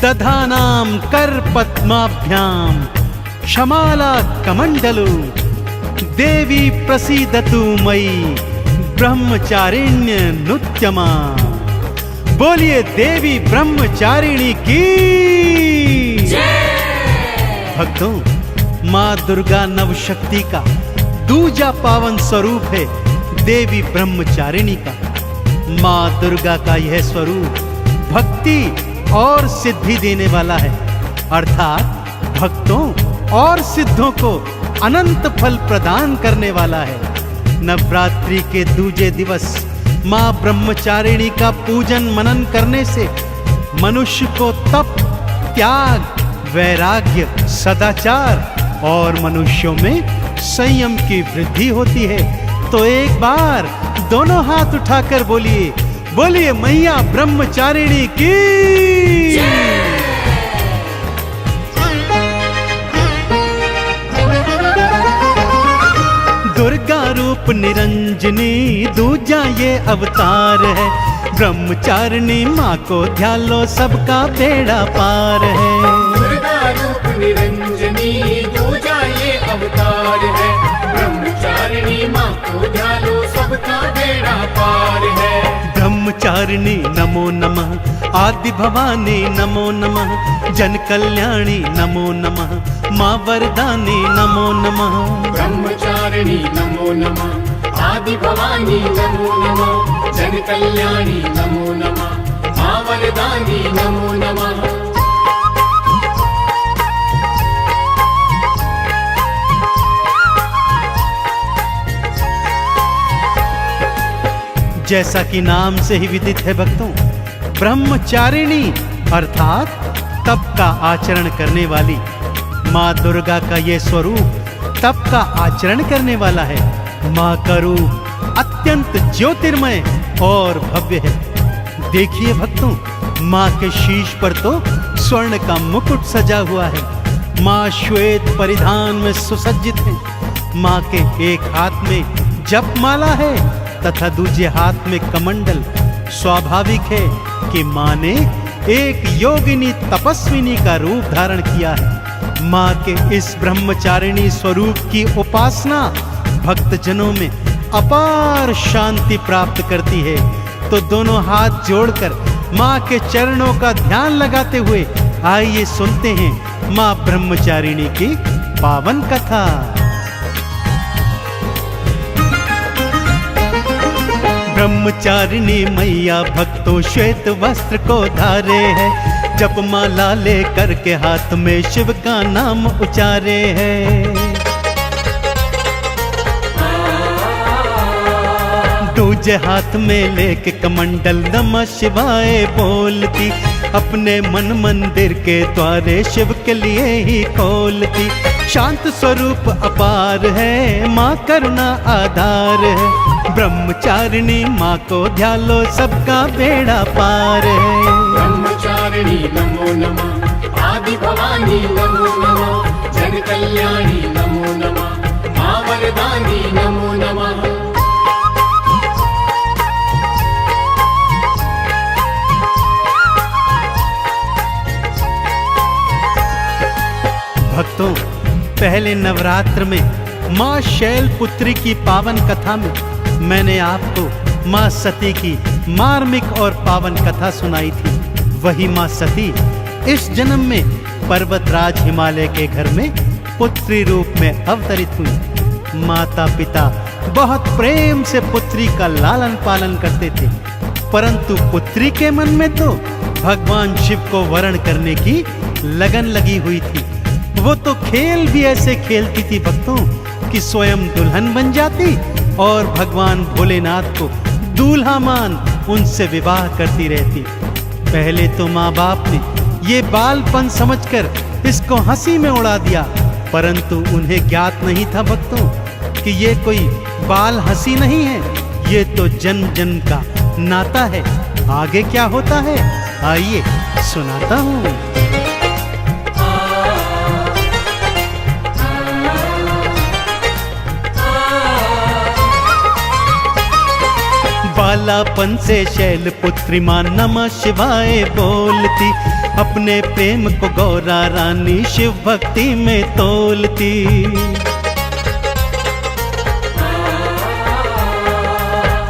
दधानां कर पद्माभ्यां क्षमाला कमंडलु देवी प्रसीदतु मयि ब्रह्मचारिण्य नृत्यमा। बोलिए देवी ब्रह्मचारिणी की भक्तों, माँ दुर्गा नवशक्ति का दूजा पावन स्वरूप है देवी ब्रह्मचारिणी का। माँ दुर्गा का यह स्वरूप भक्ति और सिद्धि देने वाला है, अर्थात भक्तों और सिद्धों को अनंत फल प्रदान करने वाला है। नवरात्रि के दूजे दिवस माँ ब्रह्मचारिणी का पूजन मनन करने से मनुष्य को तप, त्याग, वैराग्य, सदाचार और मनुष्यों में संयम की वृद्धि होती है। तो एक बार दोनों हाथ उठाकर बोलिए, बोलिए मैया ब्रह्मचारिणी की। दुर्गा रूप निरंजनी दूजा ये अवतार है। ब्रह्मचारिणी माँ को ध्यान लो सबका बेड़ा पार है। दुर्गा रूप निरंजनी दूजा ये अवतार है। ब्रह्मचारिणी माँ को ध्यान लो सबका बेड़ा पार है। ब्रह्मचारिणी नमो नमः, आदि भवानी नमो नमः, जन कल्याणी नमो नमः, माँ वरदानी नमो नमः। ब्रह्मचारिणी नमो नमः, आदि भवानी नमो नमः, जन कल्याणी नमो नमः, माँ वरदानी नमो नमः। जैसा कि नाम से ही विदित है भक्तों, ब्रह्मचारिणी अर्थात तप का आचरण करने वाली। माँ दुर्गा का ये स्वरूप तप का आचरण करने वाला है। माँ का रूप अत्यंत ज्योतिर्मय और भव्य है। देखिए भक्तों, माँ के शीश पर तो स्वर्ण का मुकुट सजा हुआ है। माँ श्वेत परिधान में सुसज्जित है। माँ के एक हाथ में जपमाला है तथा दूसरे हाथ में कमंडल। स्वाभाविक है कि माँ ने एक योगिनी तपस्विनी का रूप धारण किया है। माँ के इस ब्रह्मचारिणी स्वरूप की उपासना भक्तजनों में अपार शांति प्राप्त करती है। तो दोनों हाथ जोड़कर माँ के चरणों का ध्यान लगाते हुए आइए सुनते हैं माँ ब्रह्मचारिणी की पावन कथा। ब्रह्मचारिणी मैया भक्तों श्वेत वस्त्र को धारे है। जपमाला लेकर के हाथ में शिव का नाम उचारे है। दूजे हाथ में लेके कमंडल नमः शिवाय बोलती। अपने मन मंदिर के द्वारे शिव के लिए ही खोलती। शांत स्वरूप अपार है, माँ करुणा आधार है। ब्रह्मचारिणी माँ को ध्यान लो सबका बेड़ा पार है। ब्रह्मचारिणी नमो नमः, आदि भवानी नमो नमः, जन कल्याणी नमो नमः, माँ वरदानी नमो नमः। भक्तों, पहले नवरात्र में माँ शैलपुत्री की पावन कथा में मैंने आपको माँ सती की मार्मिक और पावन कथा सुनाई थी। वही माँ सती इस जन्म में पर्वतराज हिमालय के घर में पुत्री रूप में अवतरित हुई। माता पिता बहुत प्रेम से पुत्री का लालन पालन करते थे, परंतु पुत्री के मन में तो भगवान शिव को वरण करने की लगन लगी हुई थी। वो तो खेल भी ऐसे खेलती थी भक्तों कि स्वयं दुल्हन बन जाती और भगवान भोलेनाथ को दूल्हा मान उनसे विवाह करती रहती। पहले तो माँ बाप ने ये बालपन समझकर इसको हंसी में उड़ा दिया, परंतु उन्हें ज्ञात नहीं था भक्तों कि ये कोई बाल हंसी नहीं है, ये तो जन्म जन्म का नाता है। आगे क्या होता है आइए सुनाता हूँ। बालापन से शैलपुत्री माँ नमः शिवाय बोलती, अपने प्रेम को गौरा रानी शिव भक्ति में तोलती।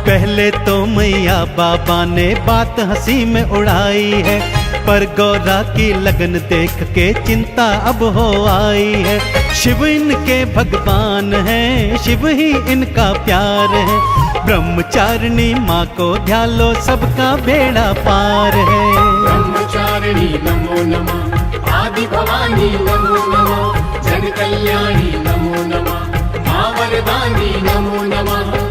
पहले तो मैया बाबा ने बात हंसी में उड़ाई है, पर गौरा की लगन देख के चिंता अब हो आई है। शिव इनके भगवान हैं, शिव ही इनका प्यार है, ब्रह्मचारिणी माँ को ध्यालो सबका बेड़ा पार है। ब्रह्मचारिणी नमो नमः, आदि भवानी नमो नमः, जन कल्याणी नमो नमः, माँ वरदानी नमो नमः।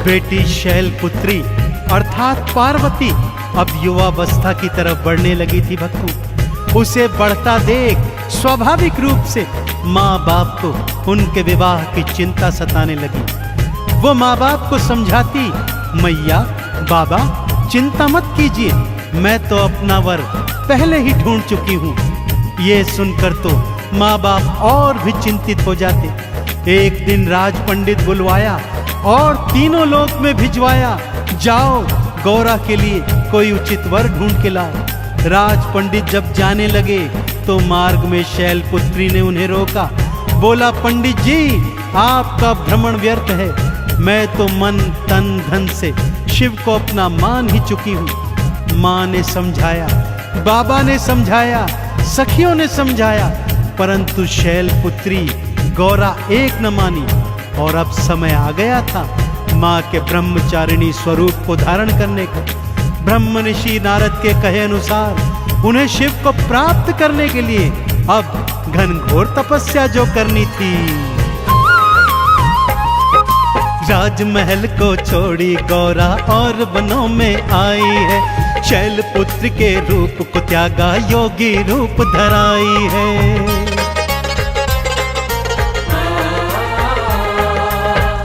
बेटी शैलपुत्री अर्थात पार्वती अब युवावस्था की तरफ बढ़ने लगी थी भक्तों। उसे बढ़ता देख स्वाभाविक रूप से माँ बाप को उनके विवाह की चिंता सताने लगी। वो माँ बाप को समझाती, मैया बाबा चिंता मत कीजिए, मैं तो अपना वर पहले ही ढूंढ चुकी हूँ। ये सुनकर तो माँ बाप और भी चिंतित हो जाते। एक दिन राज पंडित बुलवाया और तीनों लोक में भिजवाया, जाओ गौरा के लिए कोई उचित वर ढूंढ के लाओ। राज पंडित जब जाने लगे तो मार्ग में शैलपुत्री ने उन्हें रोका। बोला, पंडित जी आपका भ्रमण व्यर्थ है, मैं तो मन तन धन से शिव को अपना मान ही चुकी हूँ। माँ ने समझाया, बाबा ने समझाया, सखियों ने समझाया, परंतु शैलपुत्री गौरा एक न मानी। और अब समय आ गया था माँ के ब्रह्मचारिणी स्वरूप को धारण करने का। ब्रह्म ऋषि नारद के कहे अनुसार उन्हें शिव को प्राप्त करने के लिए अब घनघोर तपस्या जो करनी थी। राजमहल को छोड़ी गौरा और वनों में आई है, शैलपुत्र के रूप को त्यागा योगी रूप धराई है।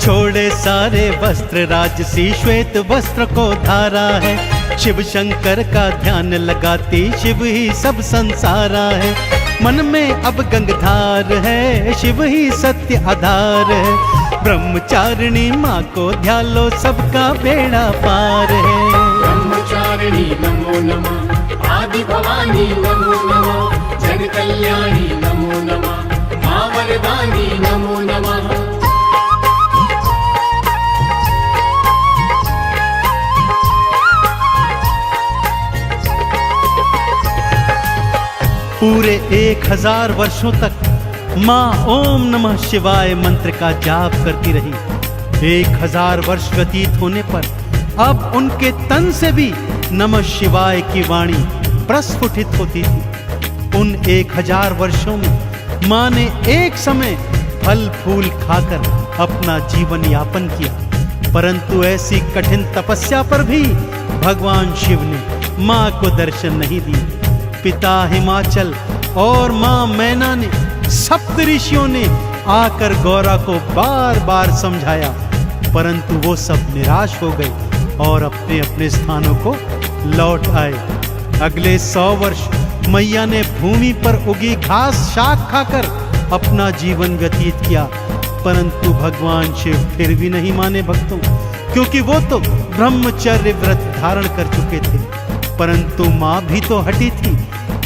छोड़े सारे वस्त्र राजसी श्वेत वस्त्र को धारा है, शिव शंकर का ध्यान लगाती शिव ही सब संसारा है। मन में अब गंगधार है, शिव ही सत्य आधार है, ब्रह्मचारिणी माँ को ध्यालो सबका बेड़ा पार है। ब्रह्मचारिणी नमो नमः, आदि भवानी नमो नमः, जन कल्याणी नमो नमः, माँ वरदानी नमो नमः। पूरे 1000 वर्षों तक माँ ओम नमः शिवाय मंत्र का जाप करती रही। 1000 वर्ष व्यतीत होने पर अब उनके तन से भी नमः शिवाय की वाणी प्रस्फुटित होती थी। उन 1000 वर्षों में माँ ने एक समय फल फूल खाकर अपना जीवन यापन किया, परंतु ऐसी कठिन तपस्या पर भी भगवान शिव ने माँ को दर्शन नहीं दिए। पिता हिमाचल और माँ मैना ने, सप्त ऋषियों ने आकर गौरा को बार बार समझाया, परंतु वो सब निराश हो गए और अपने अपने स्थानों को लौट आए। अगले 100 वर्ष मैया ने भूमि पर उगी घास शाक खाकर अपना जीवन व्यतीत किया, परंतु भगवान शिव फिर भी नहीं माने भक्तों, क्योंकि वो तो ब्रह्मचर्य व्रत धारण कर चुके थे। परंतु माँ भी तो हटी थी।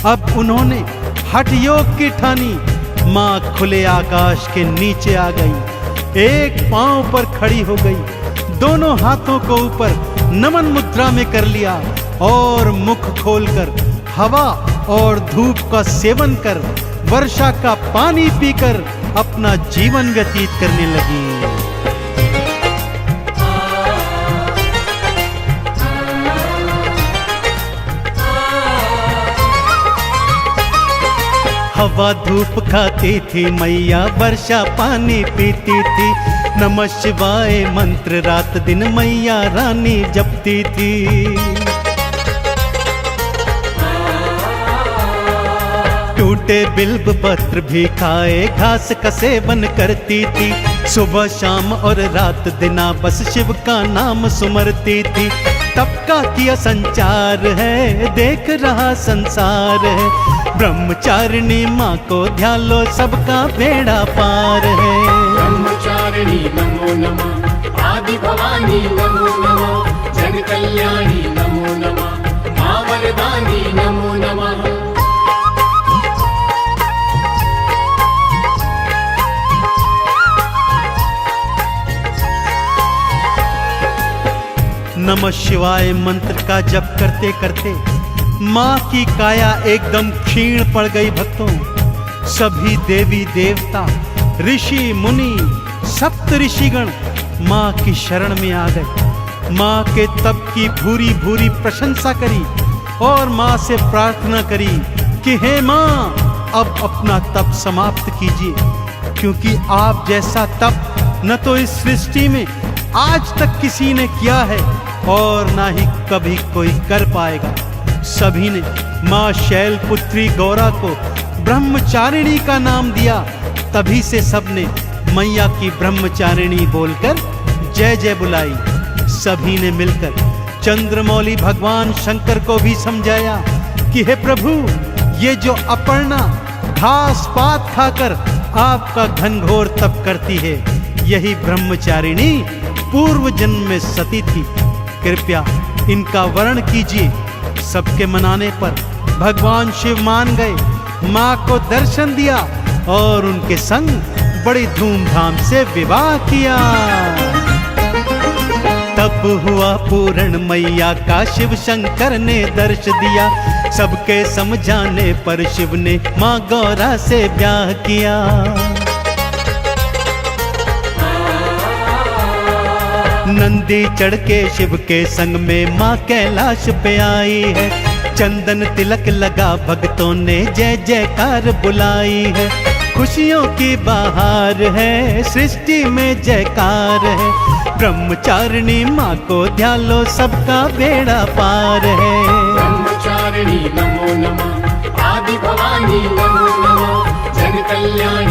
अब उन्होंने हठ योग की ठानी। माँ खुले आकाश के नीचे आ गई, एक पांव पर खड़ी हो गई, दोनों हाथों को ऊपर नमन मुद्रा में कर लिया और मुख खोलकर हवा और धूप का सेवन कर वर्षा का पानी पीकर अपना जीवन व्यतीत करने लगी। हवा धूप खाती थी मैया, वर्षा पानी पीती थी, नमः शिवाय मंत्र रात दिन मैया रानी जपती थी। टूटे बिल्व पत्र भी खाए घास का सेवन करती थी, सुबह शाम और रात दिना बस शिव का नाम सुमरती थी। तप का किया संचार है, देख रहा संसार है। ब्रह्मचारिणी माँ को ध्यान लो, सबका बेड़ा पार है। ब्रह्मचारिणी नमो नमः, आदि भवानी नमो नमः, जन कल्याणी नमो नमः, माँ वरदानी नमो नमः। नमः शिवाय मंत्र का जप करते करते माँ की काया एकदम क्षीण पड़ गई भक्तों। सभी देवी देवता, ऋषि मुनि, सप्त ऋषिगण माँ की शरण में आ गए। माँ के तप की भूरी भूरी प्रशंसा करी और माँ से प्रार्थना करी कि हे माँ, अब अपना तप समाप्त कीजिए, क्योंकि आप जैसा तप न तो इस सृष्टि में आज तक किसी ने किया है और ना ही कभी कोई कर पाएगा। सभी ने माँ शैलपुत्री गौरा को ब्रह्मचारिणी का नाम दिया। तभी से सबने मैया की ब्रह्मचारिणी बोलकर जय जय बुलाई। सभी ने मिलकर चंद्रमौली भगवान शंकर को भी समझाया कि हे प्रभु, ये जो अपर्णा घास पात खाकर आपका घनघोर तप करती है, यही ब्रह्मचारिणी पूर्व जन्म में सती थी। कृपया इनका वर्ण कीजिए। सबके मनाने पर भगवान शिव मान गए, माँ को दर्शन दिया और उनके संग बड़ी धूमधाम से विवाह किया। तब हुआ पूर्ण मैया का शिव शंकर ने दर्श दिया। सबके समझाने पर शिव ने माँ गौरा से ब्याह किया। नंदी चढ़ के शिव के संग में माँ कैलाश पे आई है। चंदन तिलक लगा भक्तों ने जय जयकार बुलाई है। खुशियों की बहार है, सृष्टि में जयकार है। ब्रह्मचारिणी माँ को ध्यान लो, सबका बेड़ा पार है। ब्रह्मचारिणी नमो नमः, आदि भवानी नमो नमः, जन कल्याणी